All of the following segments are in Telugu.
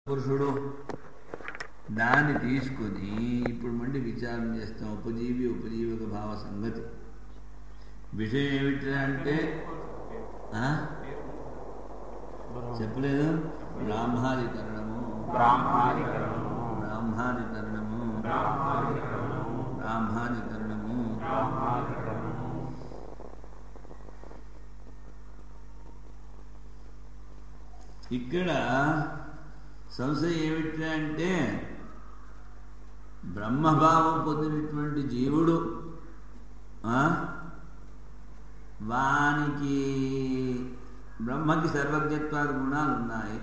పురుషుడు దాన్ని తీసుకుని ఇప్పుడు మళ్ళీ విచారం చేస్తాం. ఉపజీవి ఉపజీవక భావ సంగతి విషయం ఏమిటి అంటే చెప్పలేదు. బ్రాహ్మాధికరణము ఇక్కడ సంశయం ఏమిటి అంటే బ్రహ్మభావం పొందినటువంటి జీవుడు వానికి బ్రహ్మకి సర్వజ్ఞత్వాది గుణాలు ఉన్నాయి.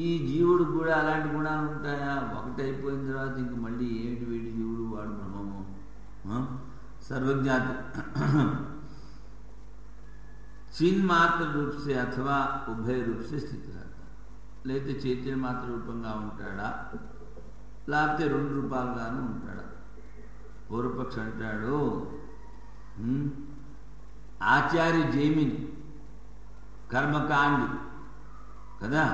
ఈ జీవుడు కూడా అలాంటి గుణాలు ఉంటాయా? ఒకటైపోయిన తర్వాత ఇంక మళ్ళీ ఏమిటి వీడి జీవుడు వాడు బ్రహ్మము సర్వజ్ఞాతి చిన్మాత్ర రూపసే అథవా ఉభయ రూపసే స్థితి లేకపోతే చైతన్య మాత్ర రూపంగా ఉంటాడా లేకపోతే రెండు రూపాలుగాను ఉంటాడా? పూర్వపక్ష అంటాడు ఆచార్య జైమిని కర్మకాండి కదా,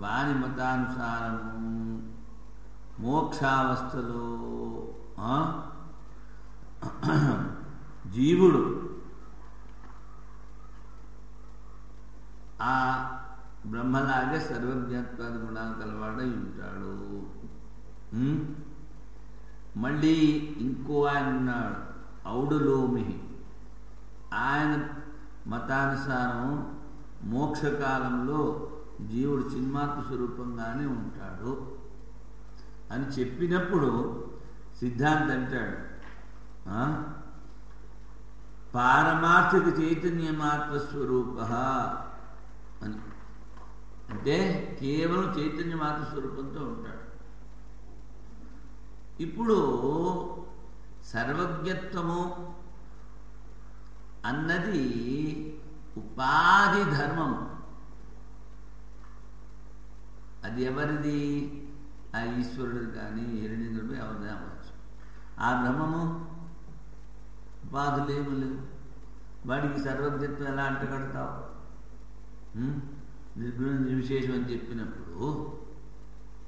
వాని మతానుసారము మోక్షావస్థలో జీవుడు ఆ బ్రహ్మలాగే సర్వజ్ఞత్వాది గుణాలు కలవాడై ఉంటాడు. మళ్ళీ ఇంకో ఆయన ఉన్నాడు ఔడులోమి. ఆయన మతానుసారం మోక్షకాలంలో జీవుడు చిన్మాత్ర స్వరూపంగానే ఉంటాడు అని చెప్పినప్పుడు సిద్ధాంతం అంటాడు పారమార్థిక చైతన్యమాత్ర స్వరూప అని. అంటే కేవలం చైతన్య మాత్ర స్వరూపంతో ఉంటాడు. ఇప్పుడు సర్వజ్ఞత్వము అన్నది ఉపాధి ధర్మము. అది ఎవరిది? ఆ ఈశ్వరుడు కానీ హిరణ్యేంద్రుడు ఎవరిది అవ్వచ్చు. ఆ బ్రహ్మము ఉపాధులేము లేవు. వాడికి సర్వజ్ఞత్వం ఎలా అంటగడతావు? నిర్గుణ నిర్విశేషం అని చెప్పినప్పుడు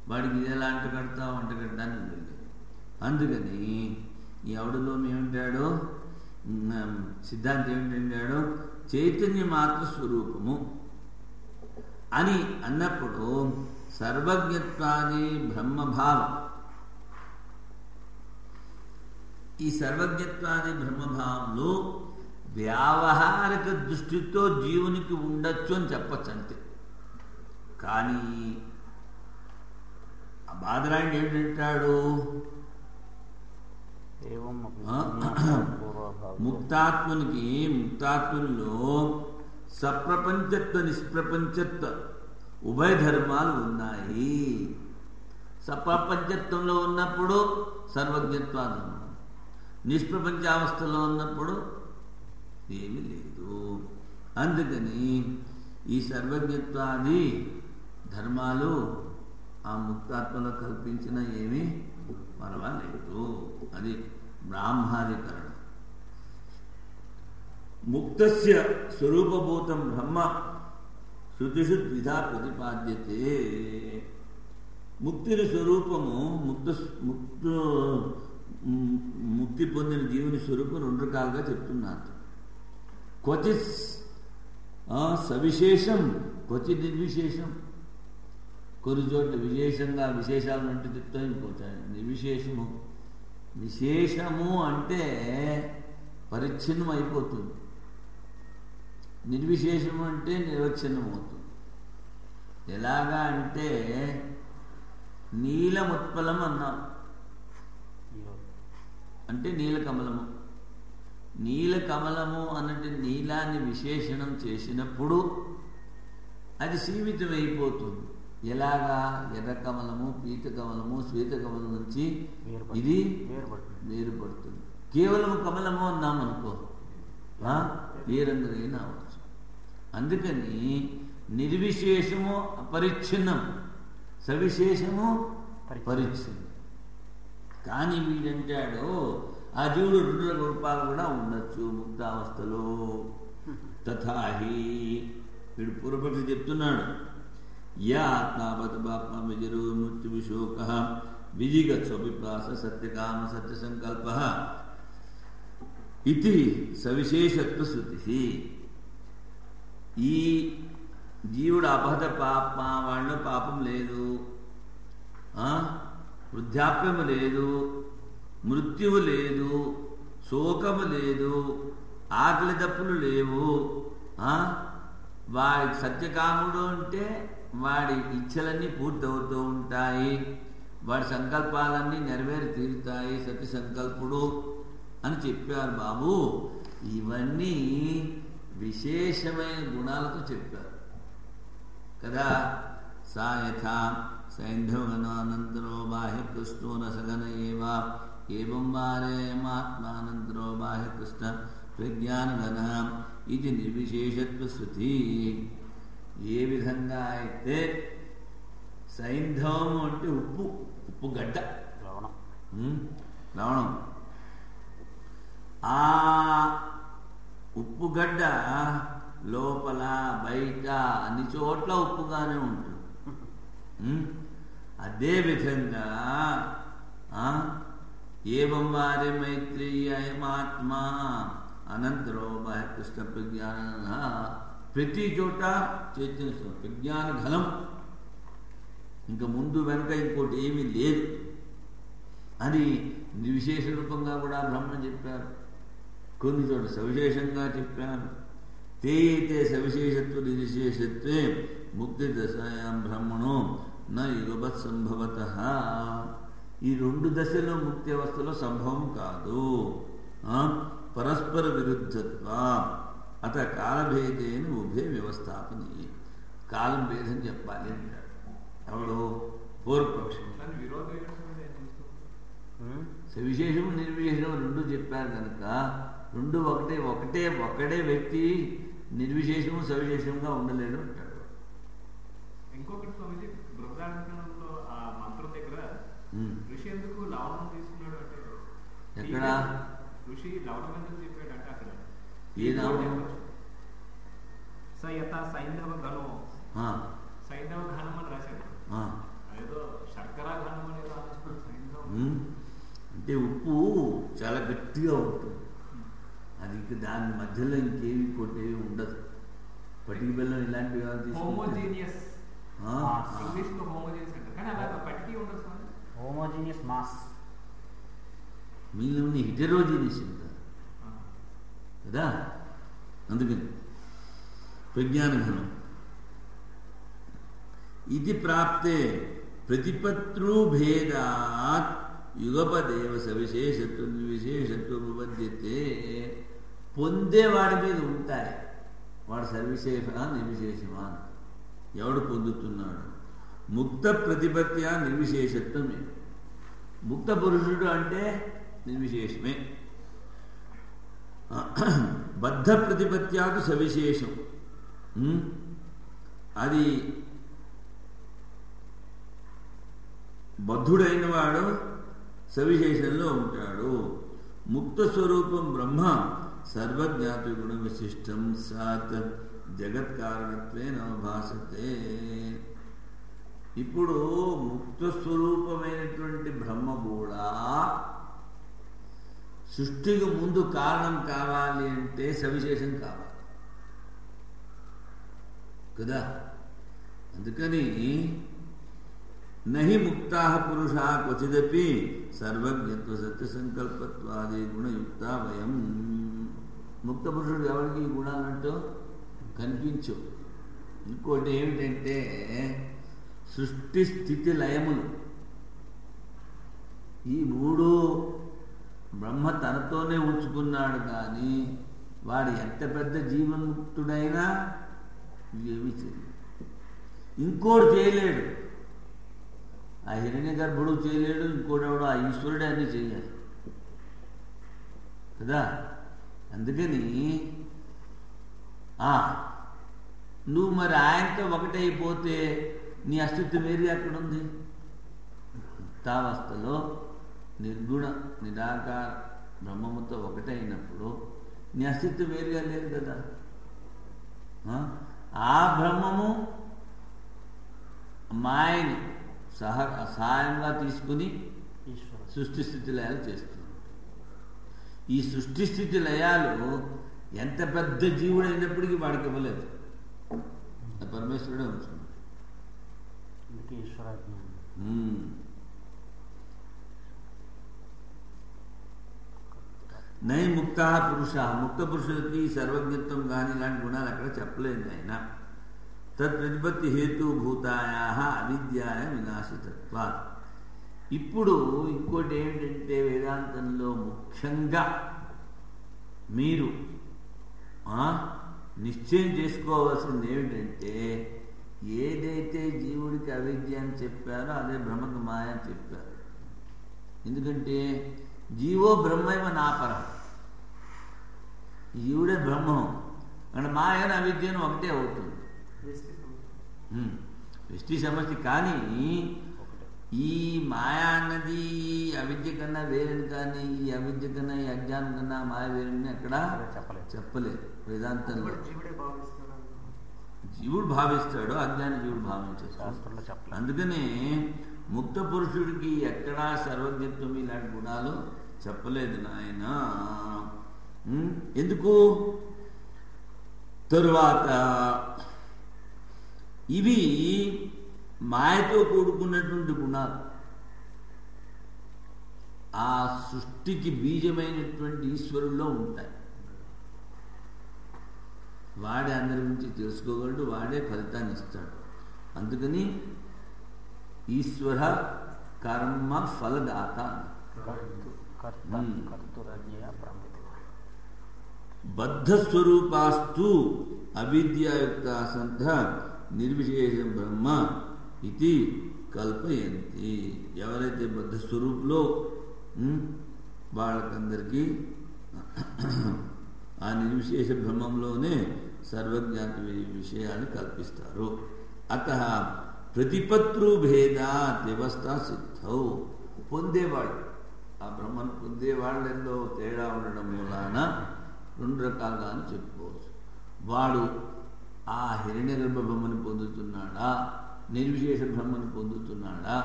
వాడికి ఇది ఎలా అంటగడతావు? అంటగడడానికి లేదు. అందుకని ఈ ఔడులో ఏమంటాడు సిద్ధాంతం ఏమిటంటాడు చైతన్య మాత్ర స్వరూపము అని అన్నప్పుడు సర్వజ్ఞత్వాది బ్రహ్మభావం, ఈ సర్వజ్ఞత్వాది బ్రహ్మభావంలో వ్యావహారిక దృష్టితో జీవునికి ఉండొచ్చు అని చెప్పచ్చు అంతే. కానీ ఆ బాధరాయణ ఏంటంటాడు ముక్తాత్మునిలో సప్రపంచత్వ నిష్ప్రపంచత్వ ఉభయ ధర్మాలు ఉన్నాయి. సప్రపంచత్వంలో ఉన్నప్పుడు సర్వజ్ఞత్వాధర్మం, నిష్ప్రపంచావస్థలో ఉన్నప్పుడు ఏమీ లేదు. అందుకని ఈ సర్వజ్ఞత్వాది ధర్మాలు ఆ ముక్తాత్మలో కల్పించిన ఏమీ పర్వాలేదు. అది బ్రాహ్మాధికరణం. ముక్తస్య స్వరూపభూతం బ్రహ్మ శృతిషు ద్విధా ప్రతిపాద్యతే. ముక్తిని స్వరూపము ముక్తి పొందిన జీవుని స్వరూపం రెండు రకాలుగా చెప్తున్నారు. క్వచిత్ సవిశేషం క్వచిత్ నిర్విశేషం. కొన్ని చోట్ల విశేషంగా విశేషాలు అంటే చెప్తా, ఇంకోతాయి నిర్విశేషము. విశేషము అంటే పరిచ్ఛిన్నం అయిపోతుంది, నిర్విశేషము అంటే నిర్వచ్ఛిన్నం అవుతుంది. ఎలాగా అంటే నీలముత్పలం అన్నాం అంటే నీలకమలము. నీలకమలము అన్నట్టు నీలాన్ని విశేషణం చేసినప్పుడు అది సీమితమైపోతుంది. ఎలాగా? ఎర్రకమలము, పీతకమలము, శ్వేతకమలం నుంచి ఇది వేరుపడుతుంది. కేవలం కమలము అన్నాం అనుకో ఏ రంగులైనా అవచ్చు. అందుకని నిర్విశేషము అపరిచ్ఛిన్నం, సవిశేషము పరిచ్ఛిన్నం. కానీ వీడంటాడు ఆ జీవుడు రెండు రూపాలు కూడా ఉండొచ్చు ముక్తావస్థలో. తథాహి వీడు పూర్వపక్షి చెప్తున్నాడు యా ఆత్మాపతపాత్మ విజరో మృత్యు విశోక విజిగత్స్వపిపాస సత్యకామ సత్యసంకల్ప ఇది సవిశేషత్వ శృతి. ఈ జీవుడు అపహత పాప, వాళ్ళ పాపం లేదు, వృద్ధాప్యము లేదు, మృత్యువు లేదు, శోకము లేదు, ఆకలి దప్పులు లేవు. వాడి సత్యకాముడు అంటే వాడి ఇచ్చలన్నీ పూర్తవుతూ ఉంటాయి, వాడి సంకల్పాలన్నీ నెరవేరి తీరుతాయి, సత్య సంకల్పుడు అని చెప్పారు బాబు. ఇవన్నీ విశేషమైన గుణాలతో చెప్పారు కదా. సాయథా సైంధవగణానంతరో బాహ్య కృష్ణో రసగణ ఏవం వారేమాత్మానంతరో బాహ్య కృష్ణ ప్రజ్ఞానగణ ఇది నిర్విశేషత్వ శృతి. ఏ విధంగా అయితే సైంధవము అంటే ఉప్పు గడ్డ, లవణం. ఆ ఉప్పుగడ్డ లోపల బయట అన్ని చోట్ల ఉప్పుగానే ఉంటుంది. అదేవిధంగా ఏవం వారే మైత్రేయ అయమాత్మా అనంతరో బాహ్య కృష్ణ ప్రజ్ఞాన, ప్రతి చోట చైతన్య ప్రజ్ఞాన ఘనం, ఇంకా ముందు వెనక ఇంకోటి ఏమీ లేదు అని నిర్విశేష రూపంగా కూడా బ్రహ్మ చెప్పారు. కొన్ని చోట్ల సవిశేషంగా చెప్పారు. తే సవిశేషత్వ నిర్విశేషత్వే ముక్తి దశాయాం బ్రహ్మణో న యుగవత్ సంభవత. ఈ రెండు దశలో ముక్తి అవస్థలో సంభవం కాదు. పరస్పర విరుద్ధత్వ అత కాలభేదేన ఉభయ వ్యవస్థాపని. కాలం భేదం చెప్పాలి అంటాడు ఎవడు? పూర్వపక్షం. సవిశేషము నిర్విశేషము రెండు చెప్పారు కనుక రెండు ఒకటే వ్యక్తి నిర్విశేషము సవిశేషంగా ఉండలేడు అంటాడు. ఇంకొకటి స్వామిజీ, బృహదారణ్యంలో ఆ మంత్రం దగ్గర ఋషి ఎందుకు లవణం తీసుకున్నాడు అంటే ఎక్కడ ఋషి లవణం ఎందుకు చెప్పాడు అంటే అక్కడ ఏ లవణం? సైంధవ ఘనం, సైంధవ ఘనం అని రాశాడు. అదేదో శర్కర ఘనం అనేది సైంధవం అంటే ఉప్పు చాలా గట్టిగా ఉంటుంది. అది దాని మధ్యలో ఇంకేమి కొట్టేవి ఉండదు. పటికి బెల్లం ఇలాంటివి హోమోజీనియస్, ఇంగ్లీష్ లో హోమోజీనియస్ అంటారు కానీ అలా పటికి ఉండదు సార్. హోమోజీనియస్ మాస్, మీలో హెటెరోజీనియస్ ఉంటారు కదా. అందుకని ప్రజ్ఞానఘనం ఇది ప్రాప్తే ప్రతిపత్రుభేదాత్ యుగపదేవ సవిశేషత్వ నిర్విశేషత్వం ఉపద్యతే. పొందేవాడి మీద ఉంటాయి, వాడు సవిశేషమా నిర్విశేషమా, ఎవడు పొందుతున్నాడు. ముక్త ప్రతిపత్య నిర్విశేషత్వమే. ముక్త పురుషుడు అంటే నిర్విశేషమే. బద్ధ ప్రతిపత్యాకు సవిశేషం. అది బద్ధుడైన వాడు సవిశేషంలో ఉంటాడు. ముక్త స్వరూపం బ్రహ్మ సర్వజ్ఞాత గుణ విశిష్టం సాత్ జగత్కారణత్వే నవభాసతే. ఇప్పుడు ముక్త స్వరూపమైనటువంటి బ్రహ్మ కూడా సృష్టికి ముందు కారణం కావాలి అంటే సవిశేషం కావాలి కదా. అందుకని నహి ముక్తా పురుషా క్వచిదపి సర్వజ్ఞత్వ సత్య సంకల్పత్వాది గుణయుక్త వయం. ముక్త పురుషుడు ఎవరికి ఈ గుణాలంటూ కనిపించవు. ఇంకోటి ఏమిటంటే సృష్టి స్థితి లయములు, ఈ మూడు బ్రహ్మ తనతోనే ఉంచుకున్నాడు. కానీ వాడు ఎంత పెద్ద జీవన్ముక్తుడైనా ఏమీ చేయలేడు, ఇంకోటి చేయలేడు. ఆ హిరణ్య గర్భుడు చేయలేడు, ఇంకోటెవడు ఆ ఈశ్వరుడే అన్నీ చేయాలి కదా. అందుకని నువ్వు మరి ఆయనతో ఒకటైపోతే నీ అస్తిత్వం వేరే ఎక్కడుంది? ముక్తావస్థలో నిర్గుణ నిరాకార బ్రహ్మముతో ఒకటైనప్పుడు నీ అస్తిత్వం వేరుగా లేదు కదా. ఆ బ్రహ్మము మాయని సహాయంగా తీసుకుని ఈశ్వరుడు సృష్టి స్థితి లయాలు చేస్తూ ఉంటాడు. ఈ సృష్టి స్థితి లయాలు ఎంత పెద్ద జీవుడు అయినప్పటికీ వాడికి ఇవ్వలేదు, అది పరమేశ్వరుడే ఉంచుకున్నాడు. అందుకే ఈశ్వరాజ్ఞ నై ముక్త పురుష, ముక్త పురుషులకి సర్వజ్ఞత్వం కానీ ఇలాంటి గుణాలు అక్కడ చెప్పలేదు ఆయన. తత్ప్రతిపత్తి హేతుభూతాయా అవిద్యాయ వినాశితత్వ. ఇప్పుడు ఇంకోటి ఏమిటంటే వేదాంతంలో ముఖ్యంగా మీరు నిశ్చయం చేసుకోవాల్సింది ఏమిటంటే, ఏదైతే జీవుడికి అవిద్య అని చెప్పారో అదే బ్రహ్మకు మాయ అని చెప్పారు. ఎందుకంటే జీవో బ్రహ్మైవ నాపరం, జీవుడే బ్రహ్మం అంటే మాయను అవిద్యను ఒకటే అవుతుంది, వ్యష్టి సమష్టి. కానీ ఈ మాయా అన్నది అవిద్య కన్నా వేరని, కానీ ఈ అవిద్య కన్నా ఈ అజ్ఞానం కన్నా మాయ వేరని అక్కడ చెప్పలేదు వేదాంతంలో. జీవుడు భావిస్తాడు, అజ్ఞాని జీవుడు భావించాడు. అందుకనే ముక్త పురుషుడికి ఎక్కడా సర్వజ్ఞత్వం ఇలాంటి గుణాలు చెప్పలేదు నాయన. ఎందుకు? తరువాత ఇవి మాయతో కూడుకున్నటువంటి గుణాలు, ఆ సృష్టికి బీజమైనటువంటి ఈశ్వరుల్లో ఉంటాయి. వాడే అందరి గురించి తెలుసుకోగలడు, వాడే ఫలితాన్ని ఇస్తాడు. అందుకని ఈశ్వర కర్మ ఫలదాత. బద్ధస్వరూపాస్తు అవిద్యాయుక్త సంత నిర్విశేషం బ్రహ్మ ఇది కల్పయంతి. ఎవరైతే బద్ధస్వరూపులో వాళ్ళకందరికీ ఆ నిర్విశేష బ్రహ్మంలోనే సర్వజ్ఞాత విషయాన్ని కల్పిస్తారు. అతః ప్రతిపత్రు భేదాత్ వ్యవస్థ సిద్ధౌ. పొందేవాళ్ళు, ఆ బ్రహ్మను పొందేవాళ్ళలో తేడా ఉండడం మూలాన రెండు రకాలుగా అని చెప్పుకోవచ్చు. వాడు ఆ హిరణ్యగర్భ బ్రహ్మను పొందుతున్నాడా, నిర్విశేష బ్రహ్మను పొందుతున్నాడా?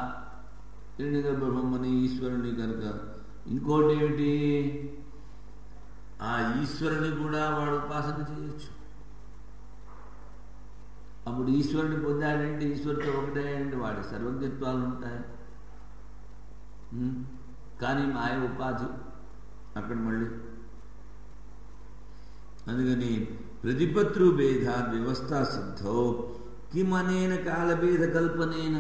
హిరణ్యగర్భ బ్రహ్మని ఈశ్వరుని కనుక ఇంకోటి ఏమిటి, ఆ ఈశ్వరుని కూడా వాడు ఉపాసన చేయొచ్చు. అప్పుడు ఈశ్వరుని పొందాడంటే ఈశ్వరుతో ఒకటే అంటే వాడి సర్వజ్ఞత్వాలు ఉంటాయి. కానీ మాయ ఉపాధి అక్కడ మళ్ళీ. అందుకని ప్రతిపత్రు భేద వ్యవస్థ సిద్ధో కిమనేన కాలభేద కల్పనేన.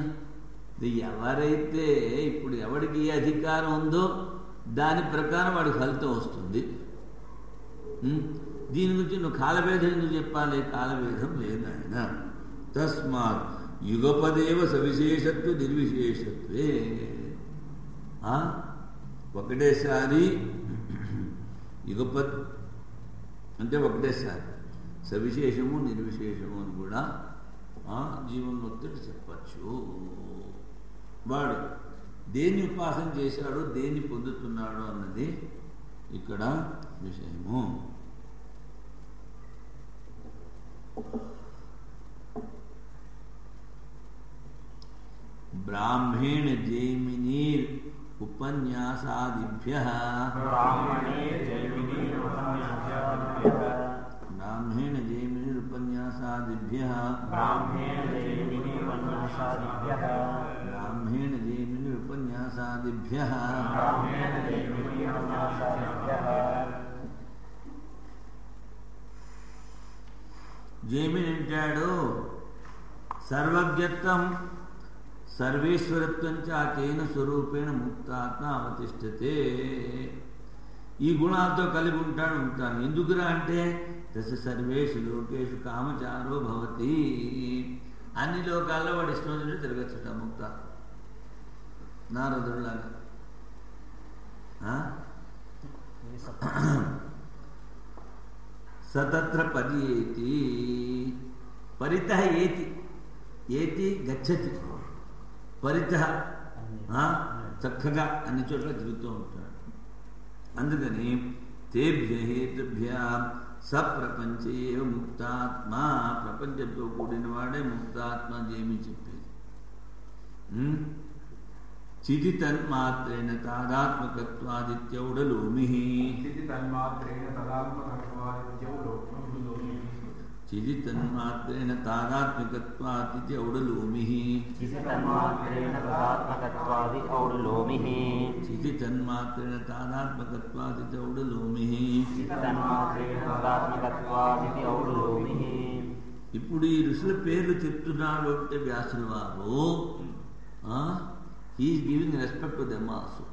ఎవరైతే ఇప్పుడు ఎవరికి ఏ అధికారం ఉందో దాని ప్రకారం వాడికి ఫలితం వస్తుంది. దీని గురించి నువ్వు కాలభేదం ఎందుకు చెప్పాలి? కాలభేదం లేదు ఆయన. తస్మాత్ యుగపదేవ సవిశేషత్వ నిర్విశేషత్వే. ఒకటేసారి యుగపద్ అంటే ఒకటేసారి సవిశేషము నిర్విశేషము అని కూడా జీవన్ముక్తుడు చెప్పచ్చు. వాడు దేన్ని ఉపాసన చేశాడో దేన్ని పొందుతున్నాడో అన్నది ఇక్కడ విషయము. బ్రాహ్మేణ జైమినీర్ ఉపన్యాసాదిభ్యః బ్రాహ్మేణ జైమినీర్ ఉపన్యాసాదిభ్యః బ్రాహ్మేణ జైమినీర్ ఉపన్యాసాదిభ్యః జైమిని అంటాడు సర్వజ్ఞత్వం సర్వేశ్వరత్వం చాకేన స్వరూపేణ ముక్తాత్మ అవతిష్టతే. ఈ గుణాలతో కలిగి ఉంటాను. ఎందుకురా అంటే దశ సర్వేషు లోకేషు కామచారో భవతి. అన్ని లోకాల్లో వాడు ఇష్టం వచ్చినట్టు తిరగచ్చుట ముక్త నారదుడిలాగా. సతత్ర పదియేతి పరితః ఏతి ఏతి గచ్చతి పరితః చక్కగా అన్ని చోట్ల తిరుగుతూ ఉంటాడు. అందుకని తేభ్య హేతుభ్య సప్రపంచే ముక్తాత్మ, ప్రపంచంతో కూడిన వాడే ముక్తాత్మ జేమి చెప్పేది. చితి తన్మాత్రేణ తాదాత్మకత్వాదిత్యౌడలోమి. చితి తన్మాత్రేణ తదాత్మకత్వాదిత్యౌడలోమి. చితి తన్మాత్రేణ తాదాత్మకత్వాదిత్య ఔడలోమి. చితి తన్మాత్రేణ తదాత్మకత్వాది ఔడలోమి. చితి తన్మాత్రేణ తాదాత్మకత్వాదిత్య ఔడలోమి. చితి తన్మాత్రేణ తదాత్మకత్వాది ఔడలోమి. ఇప్పుడు ఈ ఋషుల పేర్లు చెప్తున్నాడు అంటే వ్యాసుల వారు is giving respect to them also.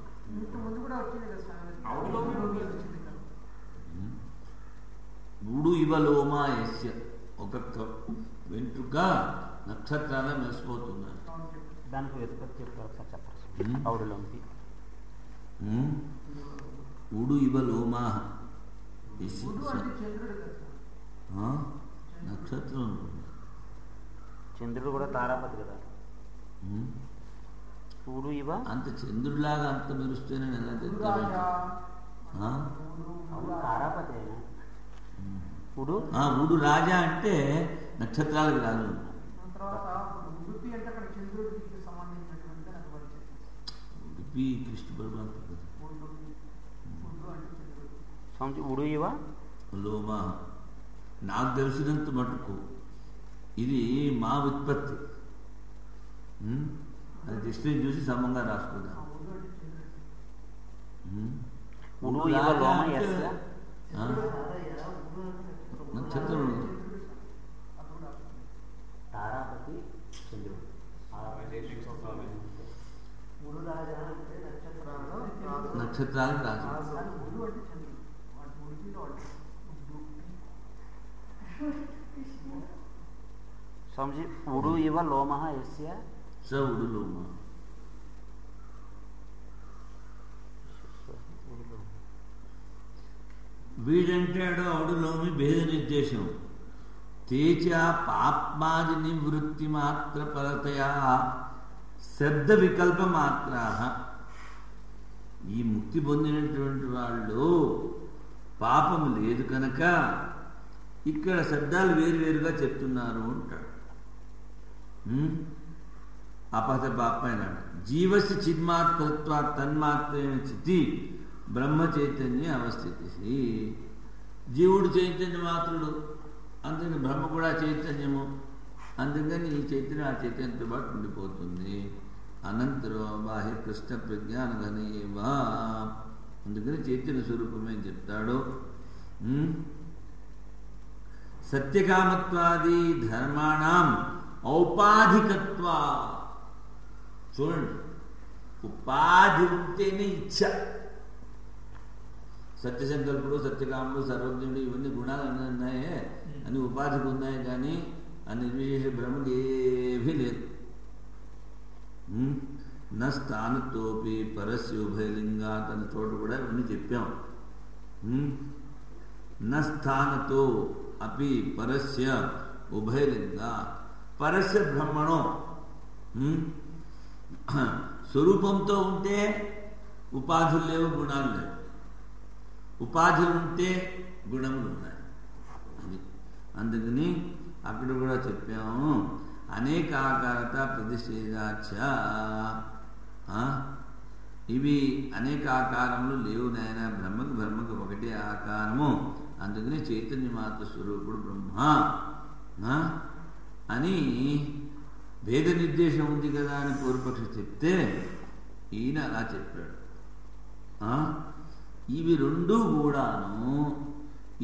ఊడు ఇవలోమా యస్య, ఒక్కొక్క వెంట్రుక నక్షత్రాల మెసిపోతున్నారు. దానికి వెతుకొచ్చి చెప్పారు ఔడలోంకి. ఊడు ఇవలోమా నక్షత్రం ఉంటుంది. చంద్రుడు కూడా తారాపతి కదా. ఊడు ఇవ అంత చంద్రుడిలాగా అంత మెరుస్తేనే ఎలా చెప్తారు? తారాపతి ఊడు ఊడు రాజా అంటే నక్షత్రాలకు రాజు. ఉడిపి కృష్ణ పరమాత్మ కదా. ఊడు ఇవ లోమా నాకు తెలిసినంత మటుకు ఇది మా ఉత్పత్తి. అది డిస్ట్రిక్ట్ చూసి సమంగా రాసుకుందాం. నక్షత్రం తారాపతి చంద్రుడు. నక్షత్రాలకు రాజు. స్వామిజీ ఉడు ఇవ లోమ యస్య స ఉడు లోమ. వీడంటాడు ఔడులోమి భేద నిర్దేశం. తేజ పాప్మాది నివృత్తి మాత్ర పరతయా శబ్ద వికల్ప మాత్రా. ఈ ముక్తి పొందినటువంటి వాళ్ళు పాపం లేదు కనుక ఇక్కడ శబ్దాలు వేరువేరుగా చెప్తున్నారు అంటాడు. అపహత పాపమైన జీవస్య చిన్మాత్రత్వ తన్మాత్రేణ చితి బ్రహ్మ చైతన్య అవస్థితి. జీవుడు చైతన్య మాత్రుడు, అందుకని బ్రహ్మ కూడా చైతన్యము. అందుకని ఈ చైతన్యం ఆ చైతన్యంతో పాటు ఉండిపోతుంది. అనంతరో బాహ్య కృష్ణ ప్రజ్ఞానఘనేవా. అందుకని చైతన్య స్వరూపమే చెప్తాడు. సత్యకామత్వాది ధర్మాణం ఔపాధికత్వ. చూడండి, ఉపాధి ఉంటేనే ఇచ్చ. సత్యసంకల్పుడు, సత్యకాముడు, సర్వజ్ఞుడు ఇవన్నీ గుణాలు అన్నీ ఉన్నాయే, అన్ని ఉపాధికి ఉన్నాయి. కానీ ఆ నిర్విశేష బ్రహ్మకి ఏమీ లేదు. నస్థానతోపి పరస్య ఉభయలింగా తన చోటు కూడా ఇవన్నీ చెప్పాం. నస్థానతో అపి పరస్య ఉభయలింగా. పరస్య బ్రహ్మణో స్వరూపంతో ఉంటే ఉపాధులు లేవు, గుణాలు లేవు. ఉపాధులు ఉంటే గుణములు ఉన్నాయి. అది అందుకని అక్కడ కూడా చెప్పాము. అనేక ఆకారత ప్రతిషేధాచ. ఇవి అనేక ఆకారములు లేవు నాయన. బ్రహ్మకు ఒకటే ఆకారము. అందుకని చైతన్య మాత్ర స్వరూపుడు బ్రహ్మ అని భేద నిర్దేశం ఉంది కదా అని పూర్వపక్షి చెప్తే ఈయన అలా చెప్పాడు. ఇవి రెండూ కూడాను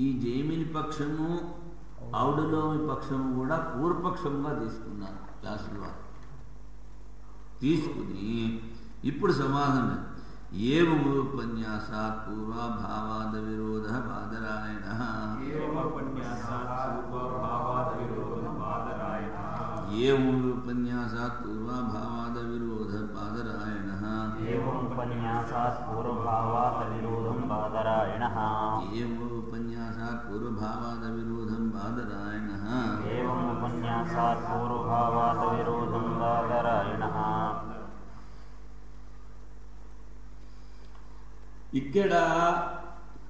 ఈ జైమిని పక్షము ఔడలోమి పక్షము కూడా పూర్వపక్షంగా తీసుకున్నారు క్లాసుల వారు. తీసుకుని ఇప్పుడు సమాధానం ఏముపన్యాసాత్ పూర్వభావాద విరోధ బాదరాయణ. ఏముపన్యాసాత్ పూర్వభావాద విరోధ బాదరాయణ. ఏముపన్యాసాత్ పూర్వభావాద విరోధం బాదరాయణ. ఏముపన్యాసాత్ పూర్వభావాద విరోధం బాదరాయణ. ఏముపన్యాసాత్ పూర్వభావాద విరోధం బాదరాయణ. ఇక్కడ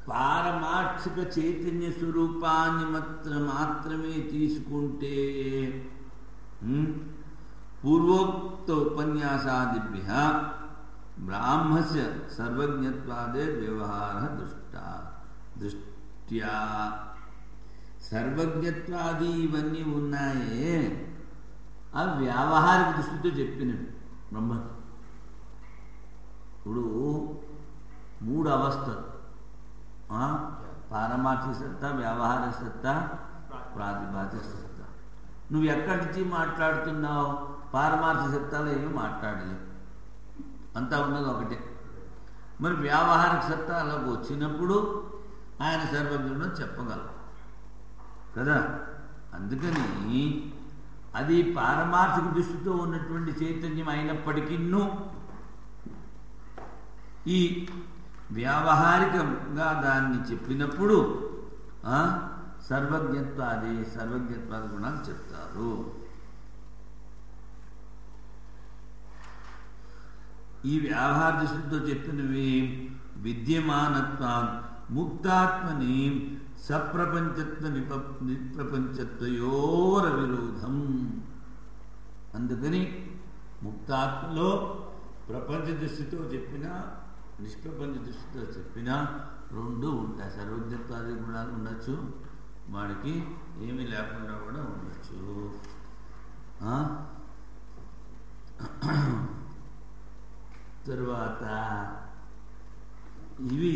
పారమార్థిక చైతన్య స్వరూపాన్ని మాత్రమే తీసుకుంటే పూర్వోక్త ఉపన్యాసాదిభ్య బ్రాహ్మస్య సర్వజ్ఞత్వాదే వ్యవహార దృష్ట్యా సర్వజ్ఞత్వాది ఇవన్నీ ఉన్నాయే ఆ వ్యావహారిక దృష్టితో చెప్పినవి బ్రహ్మ. ఇప్పుడు 3 అవస్థలు, పారమార్థిక సత్తా, వ్యావహారిక సత్తా, ప్రాతిభాసిక సత్తా. నువ్వు ఎక్కడి నుంచి మాట్లాడుతున్నావు? పారమార్థిక సత్తాలో ఏమీ మాట్లాడలేవు, అంతా ఉన్నది ఒకటే. మరి వ్యావహారిక సత్తాలకు వచ్చినప్పుడు ఆయన సర్వజ్ఞుడు చెప్పగలరు కదా. అందుకని అది పారమార్థిక దృష్టితో ఉన్నటువంటి చైతన్యం అయినప్పటికీ ఈ వ్యావహారికంగా దాన్ని చెప్పినప్పుడు సర్వజ్ఞత్వాది గుణాలు చెప్తారు. ఈ వ్యవహార దృష్టితో చెప్పినవి విద్యమానత్వం ముక్తాత్మని సప్రపంచత్వ నిప్రపంచత్వయోర విరోధం. అందుకని ముక్తాత్మలో ప్రపంచ దృష్టితో చెప్పిన నిష్ప్రపంచ దృష్టితో చెప్పిన 2 ఉంటాయి. సర్వజ్ఞత్వాది గుణాలు ఉండొచ్చు, వాడికి ఏమీ లేకుండా కూడా ఉండొచ్చు. తరువాత ఇవి